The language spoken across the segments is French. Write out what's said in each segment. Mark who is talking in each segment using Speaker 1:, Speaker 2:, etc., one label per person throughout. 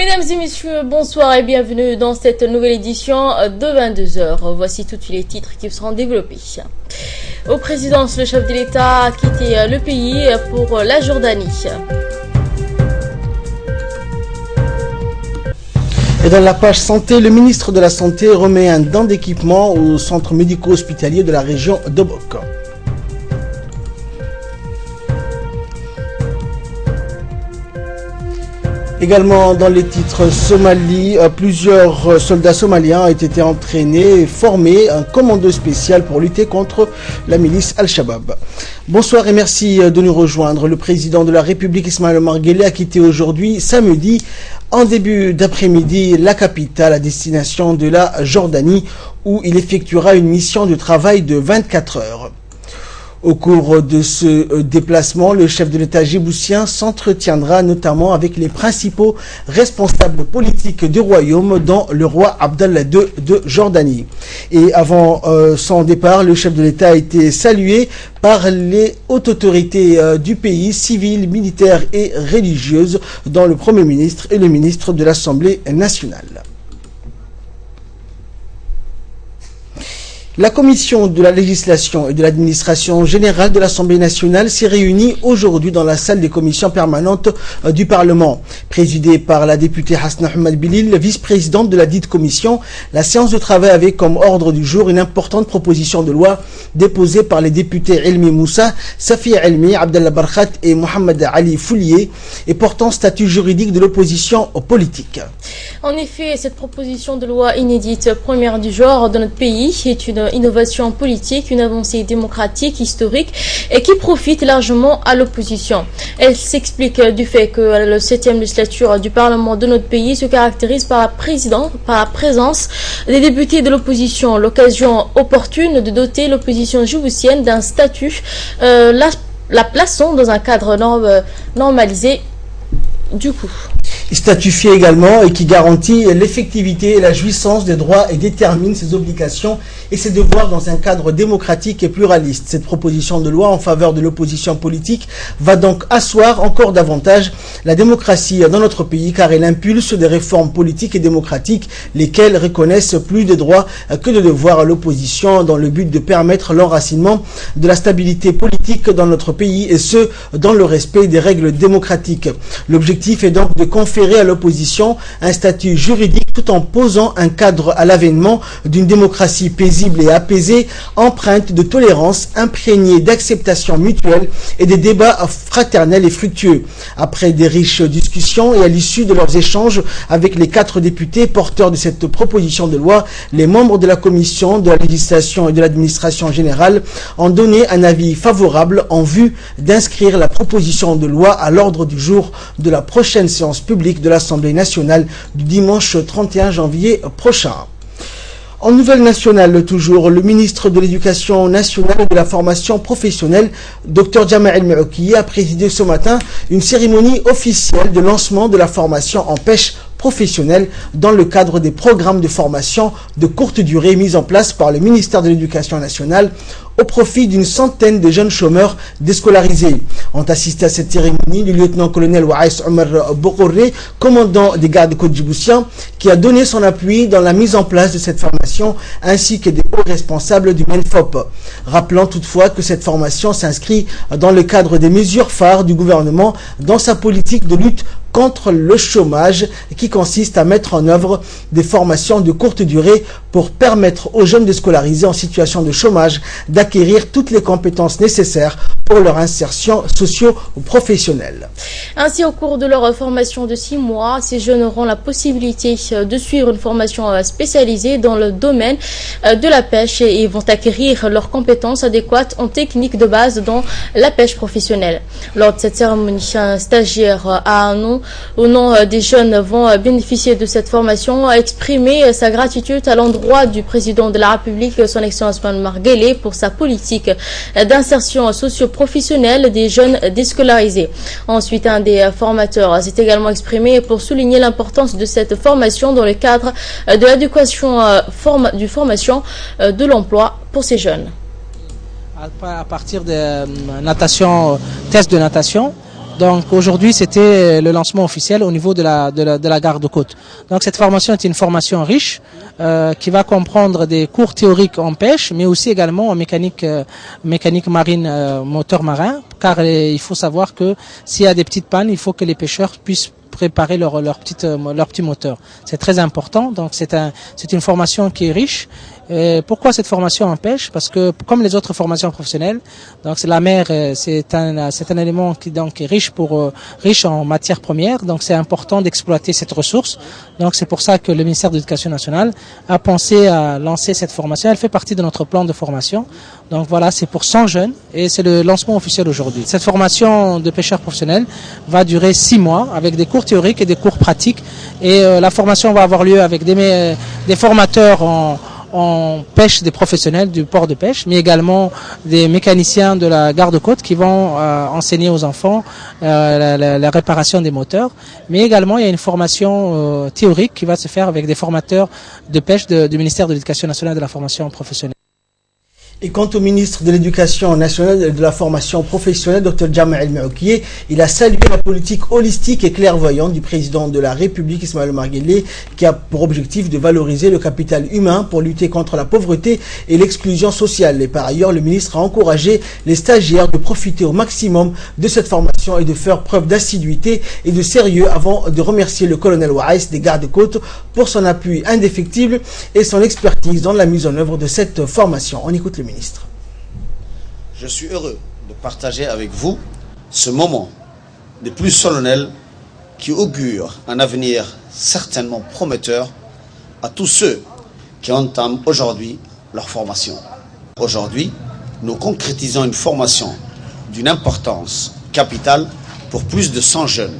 Speaker 1: Mesdames et messieurs, bonsoir et bienvenue dans cette nouvelle édition de 22h. Voici tous les titres qui seront développés. Aux présidences, le chef de l'État a quitté le pays pour la Jordanie.
Speaker 2: Et dans la page santé, le ministre de la Santé remet un don d'équipement au centre médico-hospitalier de la région d'Obok. Également dans les titres Somalie, plusieurs soldats somaliens ont été entraînés et formés un commando spécial pour lutter contre la milice Al-Shabaab. Bonsoir et merci de nous rejoindre. Le président de la République Ismaël Omar Guelleh a quitté aujourd'hui, samedi, en début d'après-midi, la capitale à destination de la Jordanie où il effectuera une mission de travail de 24 heures. Au cours de ce déplacement, le chef de l'État djiboutien s'entretiendra notamment avec les principaux responsables politiques du royaume, dont le roi Abdallah II de Jordanie. Et avant son départ, le chef de l'État a été salué par les hautes autorités du pays, civiles, militaires et religieuses, dont le Premier ministre et le ministre de l'Assemblée nationale. La commission de la législation et de l'administration générale de l'Assemblée nationale s'est réunie aujourd'hui dans la salle des commissions permanentes du Parlement. Présidée par la députée Hasna Ahmed Bilil, vice-présidente de la dite commission, la séance de travail avait comme ordre du jour une importante proposition de loi déposée par les députés Elmi Moussa, Safi Elmi, Abdallah Barkhat et Mohamed Ali Foulier et portant statut juridique de l'opposition politique.
Speaker 1: En effet, cette proposition de loi inédite, première du genre dans notre pays, est une innovation politique, une avancée démocratique, historique et qui profite largement à l'opposition. Elle s'explique du fait que la 7e législature du Parlement de notre pays se caractérise par la présence des députés de l'opposition. L'occasion opportune de doter l'opposition djiboutienne d'un statut, la plaçant dans un cadre normalisé du coup.
Speaker 2: Statufié également et qui garantit l'effectivité et la jouissance des droits et détermine ses obligations et ses devoirs dans un cadre démocratique et pluraliste. Cette proposition de loi en faveur de l'opposition politique va donc asseoir encore davantage la démocratie dans notre pays car elle impulse des réformes politiques et démocratiques lesquelles reconnaissent plus de droits que de devoirs à l'opposition dans le but de permettre l'enracinement de la stabilité politique dans notre pays et ce, dans le respect des règles démocratiques. L'objectif est donc de conférer à l'opposition un statut juridique tout en posant un cadre à l'avènement d'une démocratie paisible et apaisée, empreinte de tolérance, imprégnée d'acceptation mutuelle et des débats fraternels et fructueux. Après des riches discussions et à l'issue de leurs échanges avec les 4 députés porteurs de cette proposition de loi, les membres de la commission de la législation et de l'administration générale ont donné un avis favorable en vue d'inscrire la proposition de loi à l'ordre du jour de la prochaine séance publique de l'Assemblée nationale du dimanche 31 janvier prochain. En nouvelle nationale toujours, le ministre de l'Éducation nationale et de la formation professionnelle, Dr Jamal El-Meouki, a présidé ce matin une cérémonie officielle de lancement de la formation en pêche professionnelle dans le cadre des programmes de formation de courte durée mis en place par le ministère de l'Éducation nationale au profit d'une centaine de jeunes chômeurs déscolarisés. Ont assisté à cette cérémonie le lieutenant-colonel Waïs Omar Bokoré, commandant des gardes-côtes djiboutiens, qui a donné son appui dans la mise en place de cette formation, ainsi que des hauts responsables du MENFOP. Rappelant toutefois que cette formation s'inscrit dans le cadre des mesures phares du gouvernement dans sa politique de lutte contre le chômage qui consiste à mettre en œuvre des formations de courte durée pour permettre aux jeunes déscolarisés en situation de chômage d'acquérir toutes les compétences nécessaires pour leur insertion socio-professionnelle.
Speaker 1: Ainsi, au cours de leur formation de 6 mois, ces jeunes auront la possibilité de suivre une formation spécialisée dans le domaine de la pêche et vont acquérir leurs compétences adéquates en technique de base dans la pêche professionnelle. Lors de cette cérémonie, un stagiaire au nom des jeunes vont bénéficier de cette formation, a exprimé sa gratitude à l'endroit du président de la République, son Excellence Omar Guelleh, pour sa politique d'insertion socio-professionnelle des jeunes déscolarisés. Ensuite, un des formateurs s'est également exprimé pour souligner l'importance de cette formation dans le cadre de l'éducation du formation de l'emploi pour ces jeunes.
Speaker 3: À partir de natation, test de natation, Donc aujourd'hui, c'était le lancement officiel au niveau de la garde-côte. Donc cette formation est une formation riche qui va comprendre des cours théoriques en pêche, mais aussi également en mécanique marine, moteur marin, car il faut savoir que s'il y a des petites pannes, il faut que les pêcheurs puissent préparer leur petit moteur. C'est très important. Donc c'est une formation qui est riche. Et pourquoi cette formation en pêche? Parce que comme les autres formations professionnelles, donc la mer c'est un élément qui donc est riche en matières premières. Donc c'est important d'exploiter cette ressource. Donc c'est pour ça que le ministère de l'Éducation nationale a pensé à lancer cette formation. Elle fait partie de notre plan de formation. Donc voilà, c'est pour 100 jeunes et c'est le lancement officiel aujourd'hui. Cette formation de pêcheurs professionnels va durer 6 mois avec des cours théoriques et des cours pratiques. Et la formation va avoir lieu avec des formateurs en pêche, des professionnels du port de pêche, mais également des mécaniciens de la garde-côte qui vont enseigner aux enfants la réparation des moteurs. Mais également, il y a une formation théorique qui va se faire avec des formateurs de pêche du ministère de l'Éducation nationale et de la formation professionnelle.
Speaker 2: Et quant au ministre de l'Éducation nationale et de la formation professionnelle, Dr Jamaa El-Maoukié, il a salué la politique holistique et clairvoyante du président de la République, Ismaël Omar Guelleh, qui a pour objectif de valoriser le capital humain pour lutter contre la pauvreté et l'exclusion sociale. Et par ailleurs, le ministre a encouragé les stagiaires de profiter au maximum de cette formation et de faire preuve d'assiduité et de sérieux avant de remercier le colonel Ouaïs des gardes-côtes pour son appui indéfectible et son expertise dans la mise en œuvre de cette formation. On écoute le ministre.
Speaker 4: Je suis heureux de partager avec vous ce moment des plus solennels qui augure un avenir certainement prometteur à tous ceux qui entament aujourd'hui leur formation. Aujourd'hui, nous concrétisons une formation d'une importance capitale pour plus de 100 jeunes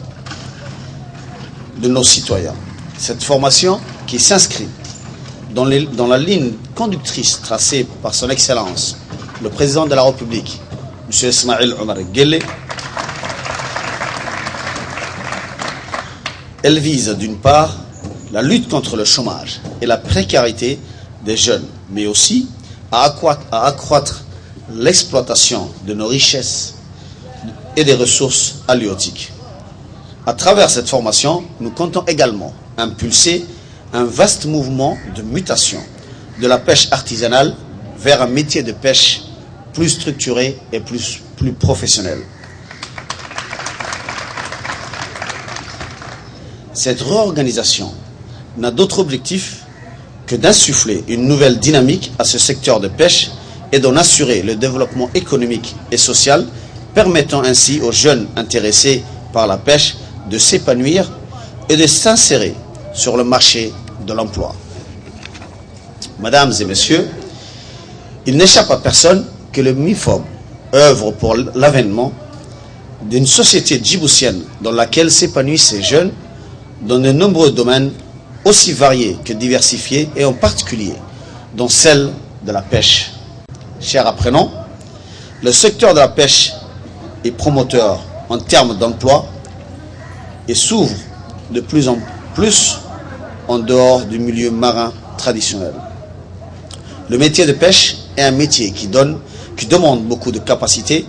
Speaker 4: de nos citoyens. Cette formation qui s'inscrit dans la ligne conductrice tracée par son Excellence, le Président de la République, M. Ismaël Omar Guelleh, elle vise d'une part la lutte contre le chômage et la précarité des jeunes, mais aussi à accroître l'exploitation de nos richesses et des ressources halieutiques. À travers cette formation, nous comptons également impulser un vaste mouvement de mutation de la pêche artisanale vers un métier de pêche plus structuré et plus professionnel. Cette réorganisation n'a d'autre objectif que d'insuffler une nouvelle dynamique à ce secteur de pêche et d'en assurer le développement économique et social, permettant ainsi aux jeunes intéressés par la pêche de s'épanouir et de s'insérer sur le marché de l'emploi. Mesdames et messieurs, il n'échappe à personne que le MIFOB œuvre pour l'avènement d'une société djiboutienne dans laquelle s'épanouissent ces jeunes dans de nombreux domaines aussi variés que diversifiés et en particulier dans celle de la pêche. Chers apprenants, le secteur de la pêche est promoteur en termes d'emploi et s'ouvre de plus en plus en dehors du milieu marin traditionnel. Le métier de pêche est un métier qui demande beaucoup de capacités,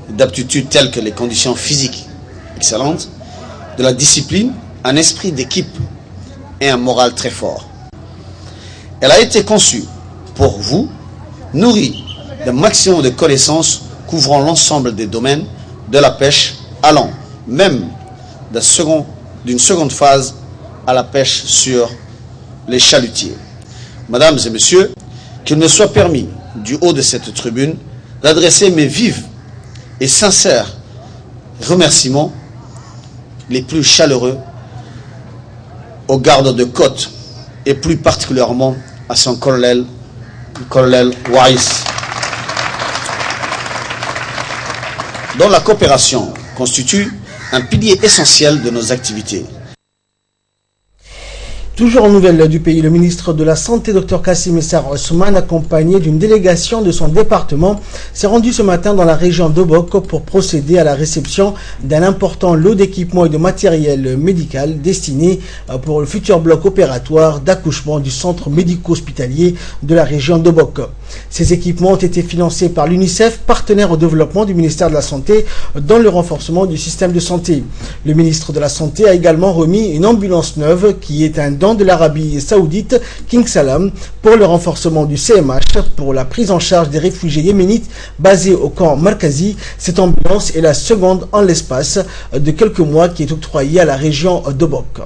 Speaker 4: d'aptitudes telles que les conditions physiques excellentes, de la discipline, un esprit d'équipe et un moral très fort. Elle a été conçue pour vous, nourrie d'un maximum de connaissances couvrant l'ensemble des domaines de la pêche, allant même d'une seconde phase à la pêche sur les chalutiers. Mesdames et messieurs, qu'il me soit permis, du haut de cette tribune, d'adresser mes vives et sincères remerciements les plus chaleureux aux gardes de côte et plus particulièrement à son colonel Ouaïs, dont la coopération constitue un pilier essentiel de nos activités.
Speaker 2: Toujours en nouvelles du pays, le ministre de la Santé, Dr Kassim Issa Ousmane, accompagné d'une délégation de son département, s'est rendu ce matin dans la région d'Obok pour procéder à la réception d'un important lot d'équipements et de matériel médical destiné pour le futur bloc opératoire d'accouchement du centre médico-hospitalier de la région d'Obok. Ces équipements ont été financés par l'UNICEF, partenaire au développement du ministère de la Santé, dans le renforcement du système de santé. Le ministre de la Santé a également remis une ambulance neuve qui est un don de l'Arabie Saoudite, King Salam, pour le renforcement du CMH, pour la prise en charge des réfugiés yéménites basés au camp Markazi. Cette ambulance est la seconde en l'espace de quelques mois qui est octroyée à la région d'Obok.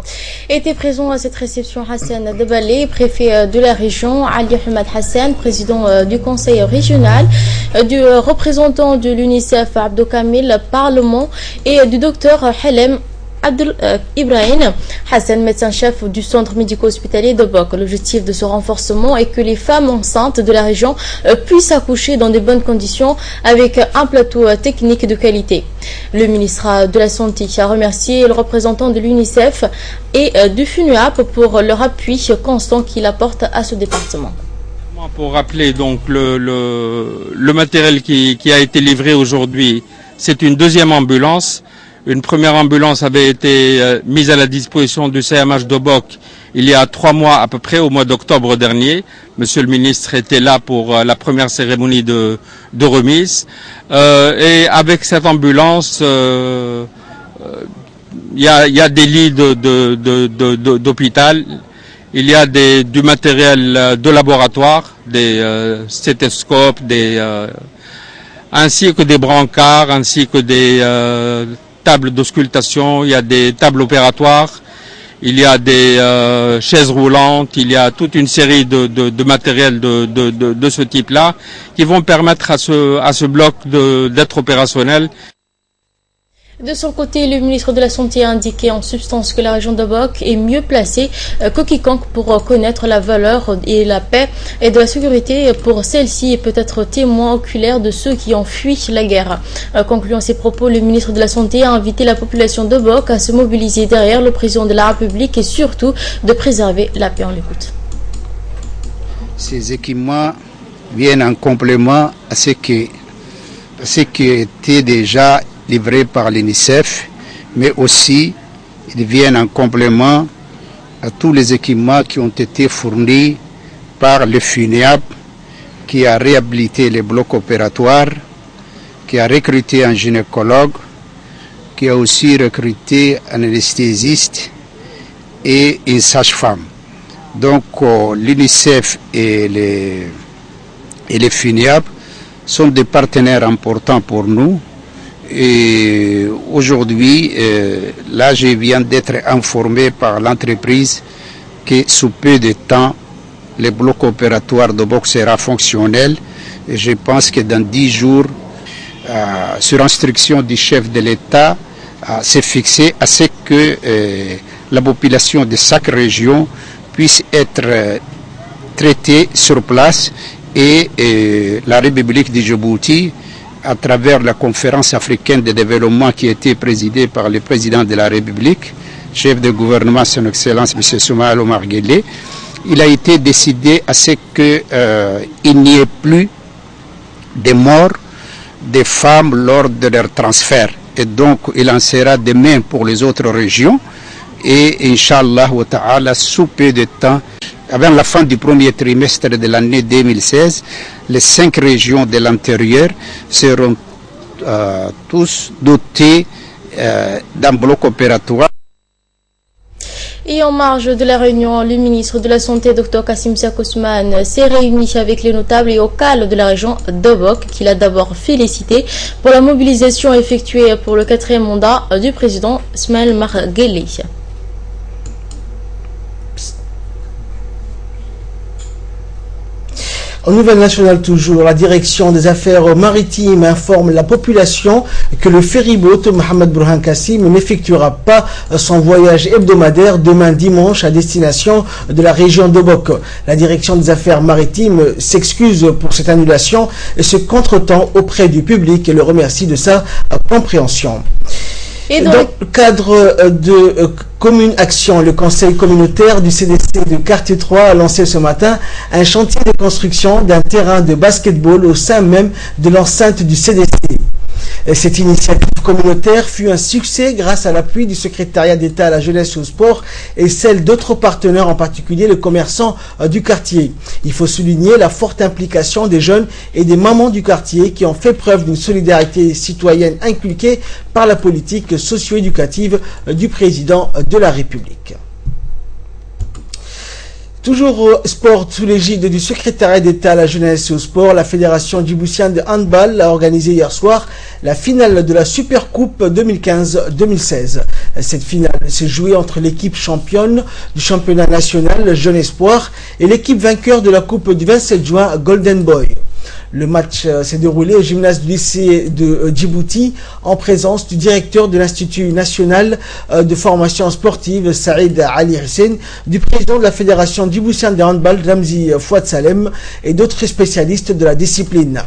Speaker 1: Était présent à cette réception Hassan Debalé, préfet de la région, Ali Hamad Hassan, président du conseil régional, du représentant de l'UNICEF Abdou Kamil, Parlement, et du docteur Halem Abdel Ibrahim Hassan, médecin-chef du centre médico-hospitalier de Bok. L'objectif de ce renforcement est que les femmes enceintes de la région puissent accoucher dans de bonnes conditions avec un plateau technique de qualité. Le ministre de la Santé a remercié le représentant de l'UNICEF et du FUNUAP pour leur appui constant qu'il apporte à ce département.
Speaker 5: Pour rappeler donc le matériel qui a été livré aujourd'hui, c'est une deuxième ambulance. Une première ambulance avait été mise à la disposition du CMH d'Obok il y a 3 mois à peu près, au mois d'octobre dernier. Monsieur le ministre était là pour la première cérémonie de remise. Et avec cette ambulance, il y a des lits d'hôpital, il y a du matériel de laboratoire, des stéthoscopes, ainsi que des brancards, ainsi que des tables d'auscultation, il y a des tables opératoires, il y a des chaises roulantes, il y a toute une série de matériel de ce type-là qui vont permettre à ce bloc d'être opérationnel.
Speaker 1: De son côté, le ministre de la Santé a indiqué en substance que la région d'Obok est mieux placée que quiconque pour connaître la valeur et la paix et de la sécurité pour celle-ci et peut-être témoin oculaire de ceux qui ont fui la guerre. Concluant ses propos, le ministre de la Santé a invité la population d'Obok à se mobiliser derrière le président de la République et surtout de préserver la paix. On l'écoute.
Speaker 6: Ces équipements viennent en complément à ce qui était déjà livrés par l'UNICEF, mais aussi ils viennent en complément à tous les équipements qui ont été fournis par le FUNIAP, qui a réhabilité les blocs opératoires, qui a recruté un gynécologue, qui a aussi recruté un anesthésiste et une sage-femme. Donc l'UNICEF et les FUNIAP sont des partenaires importants pour nous. Et aujourd'hui, là, je viens d'être informé par l'entreprise que sous peu de temps, le bloc opératoire d'Obok sera fonctionnel. Et je pense que dans 10 jours, sur instruction du chef de l'État, c'est fixé à ce que la population de chaque région puisse être traitée sur place et la République du Djibouti, à travers la conférence africaine de développement qui a été présidée par le président de la République, chef de gouvernement, son Excellence M. Soumaïla Omar Guelleh, il a été décidé à ce qu'il n'y ait plus de morts des femmes lors de leur transfert. Et donc, il en sera de même pour les autres régions. Et Inch'Allah wa ta'ala, sous peu de temps, avant la fin du premier trimestre de l'année 2016, les 5 régions de l'intérieur seront tous dotées d'un bloc opératoire.
Speaker 1: Et en marge de la réunion, le ministre de la Santé, Dr Kassim Issa Ousmane, s'est réuni avec les notables et locaux de la région d'Obok, qu'il a d'abord félicité pour la mobilisation effectuée pour le 4e mandat du président Soumaïla Omar Guelleh.
Speaker 2: En Nouvelle Nationale toujours, la direction des affaires maritimes informe la population que le ferryboat Mohamed Burhan Kassim n'effectuera pas son voyage hebdomadaire demain dimanche à destination de la région d'Obok. La direction des affaires maritimes s'excuse pour cette annulation et ce contretemps auprès du public et le remercie de sa compréhension.
Speaker 1: Et
Speaker 2: dans le cadre de Commune Action, le conseil communautaire du CDC de Quartier 3 a lancé ce matin un chantier de construction d'un terrain de basketball au sein même de l'enceinte du CDC. Cette initiative communautaire fut un succès grâce à l'appui du secrétariat d'État à la jeunesse et au sport et celle d'autres partenaires, en particulier les commerçants du quartier. Il faut souligner la forte implication des jeunes et des mamans du quartier qui ont fait preuve d'une solidarité citoyenne inculquée par la politique socio-éducative du président de la République. Toujours sport sous l'égide du secrétariat d'État à la jeunesse et au sport, la Fédération djiboutienne de handball a organisé hier soir la finale de la Supercoupe 2015-2016. Cette finale s'est jouée entre l'équipe championne du championnat national Jeune Espoir et l'équipe vainqueur de la Coupe du 27 juin Golden Boy. Le match s'est déroulé au gymnase du lycée de Djibouti en présence du directeur de l'Institut national de formation sportive Saïd Ali Hussein, du président de la Fédération djiboutienne de handball Ramzi Fouad Salem et d'autres spécialistes de la discipline.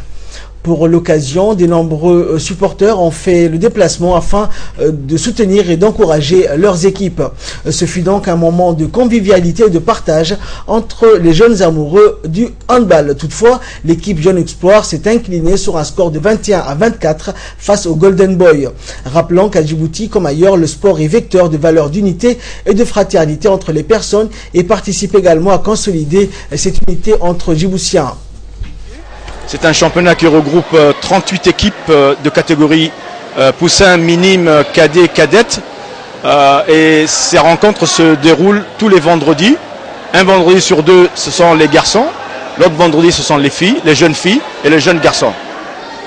Speaker 2: Pour l'occasion, de nombreux supporters ont fait le déplacement afin de soutenir et d'encourager leurs équipes. Ce fut donc un moment de convivialité et de partage entre les jeunes amoureux du handball. Toutefois, l'équipe Jeune Espoir s'est inclinée sur un score de 21-24 face au Golden Boy. Rappelons qu'à Djibouti, comme ailleurs, le sport est vecteur de valeurs d'unité et de fraternité entre les personnes et participe également à consolider cette unité entre Djiboutiens.
Speaker 7: C'est un championnat qui regroupe 38 équipes de catégorie poussin, minime, cadet, cadette. Et ces rencontres se déroulent tous les vendredis. Un vendredi sur deux, ce sont les garçons. L'autre vendredi, ce sont les filles, les jeunes filles et les jeunes garçons.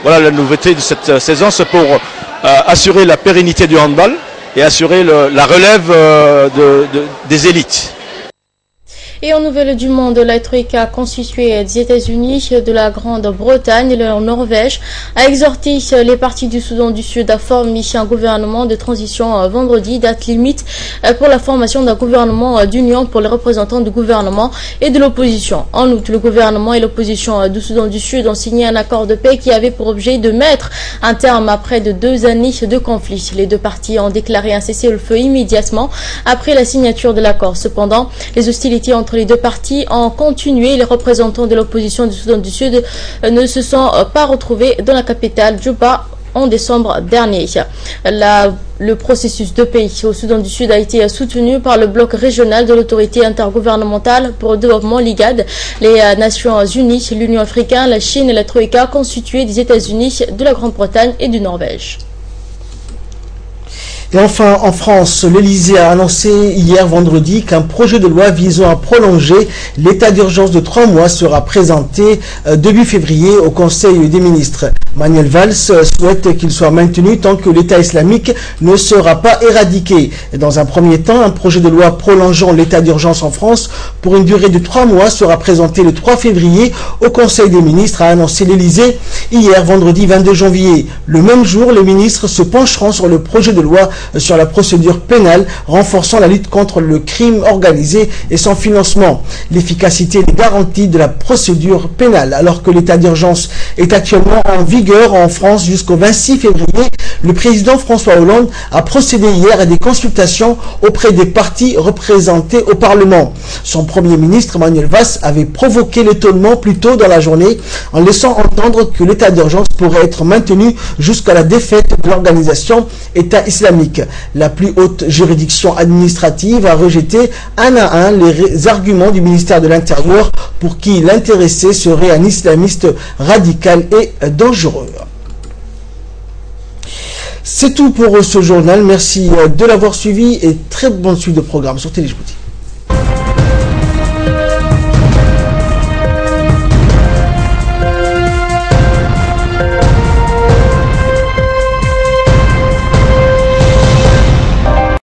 Speaker 7: Voilà la nouveauté de cette saison, c'est pour assurer la pérennité du handball et assurer la relève des élites.
Speaker 1: Et en nouvelle du monde, la Troïka constituée des États-Unis, de la Grande-Bretagne et de la Norvège a exhorté les partis du Soudan du Sud à former un gouvernement de transition vendredi, date limite pour la formation d'un gouvernement d'union pour les représentants du gouvernement et de l'opposition. En outre, le gouvernement et l'opposition du Soudan du Sud ont signé un accord de paix qui avait pour objet de mettre un terme à près de 2 années de conflit. Les deux partis ont déclaré un cessez-le-feu immédiatement après la signature de l'accord. Cependant, les hostilités entre les deux parties ont continué. Les représentants de l'opposition du Soudan du Sud ne se sont pas retrouvés dans la capitale Djouba en décembre dernier. Le processus de paix au Soudan du Sud a été soutenu par le bloc régional de l'autorité intergouvernementale pour le développement, l'IGAD, les Nations Unies, l'Union africaine, la Chine et la Troïka constituée des États-Unis, de la Grande-Bretagne et du Norvège.
Speaker 2: Et enfin, en France, l'Élysée a annoncé hier vendredi qu'un projet de loi visant à prolonger l'état d'urgence de 3 mois sera présenté début février au Conseil des ministres. Manuel Valls souhaite qu'il soit maintenu tant que l'État islamique ne sera pas éradiqué. Dans un premier temps, un projet de loi prolongeant l'état d'urgence en France pour une durée de 3 mois sera présenté le 3 février au Conseil des ministres, a annoncé l'Élysée hier vendredi 22 janvier. Le même jour, les ministres se pencheront sur le projet de loi sur la procédure pénale renforçant la lutte contre le crime organisé et son financement, l'efficacité des garanties de la procédure pénale. Alors que l'état d'urgence est actuellement en vigueur en France jusqu'au 26 février, le président François Hollande a procédé hier à des consultations auprès des partis représentés au Parlement. Son premier ministre Manuel Valls avait provoqué l'étonnement plus tôt dans la journée en laissant entendre que l'état d'urgence pourrait être maintenu jusqu'à la défaite de l'organisation État islamique. La plus haute juridiction administrative a rejeté un à un les arguments du ministère de l'Intérieur pour qui l'intéressé serait un islamiste radical et dangereux. C'est tout pour ce journal. Merci de l'avoir suivi et très bonne suite de programme sur Télé Djibouti.